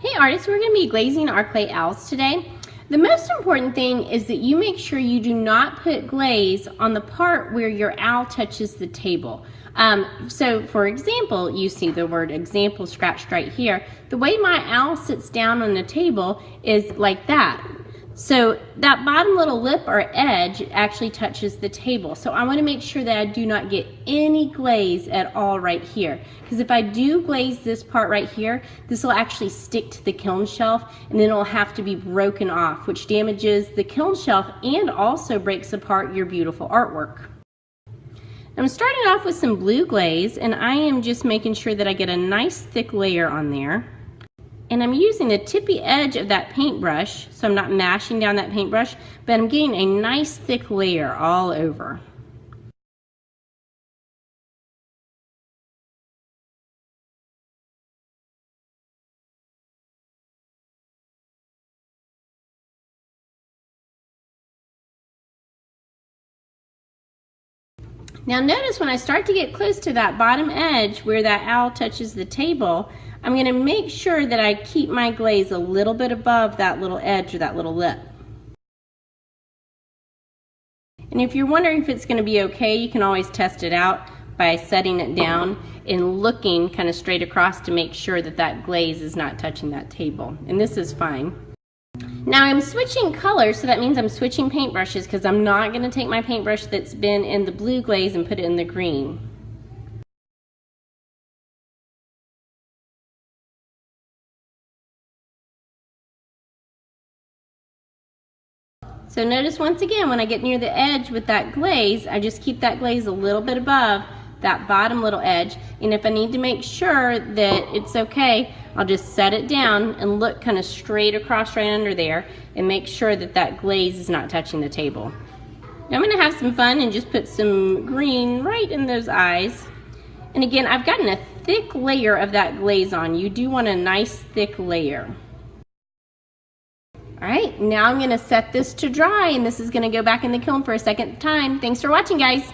Hey artists, we're going to be glazing our clay owls today. The most important thing is that you make sure you do not put glaze on the part where your owl touches the table. So for example, you see the word example scratched right here. The way my owl sits down on the table is like that. So that bottom little lip or edge actually touches the table. So I want to make sure that I do not get any glaze at all right here. Because if I do glaze this part right here, this will actually stick to the kiln shelf and then it'll have to be broken off, which damages the kiln shelf and also breaks apart your beautiful artwork. I'm starting off with some blue glaze, and I am just making sure that I get a nice thick layer on there. And I'm using the tippy edge of that paintbrush, so I'm not mashing down that paintbrush, but I'm getting a nice thick layer all over. Now notice when I start to get close to that bottom edge where that owl touches the table, I'm going to make sure that I keep my glaze a little bit above that little edge or that little lip. And if you're wondering if it's going to be okay, you can always test it out by setting it down and looking kind of straight across to make sure that that glaze is not touching that table. And this is fine. Now I'm switching colors, so that means I'm switching paintbrushes because I'm not going to take my paintbrush that's been in the blue glaze and put it in the green. So notice once again when I get near the edge with that glaze, I just keep that glaze a little bit above that bottom little edge, and if I need to make sure that it's okay, I'll just set it down and look kind of straight across right under there and make sure that that glaze is not touching the table. Now I'm going to have some fun and just put some green right in those eyes. And again, I've gotten a thick layer of that glaze on. You do want a nice thick layer. Alright, now I'm going to set this to dry, and this is going to go back in the kiln for a second time. Thanks for watching, guys.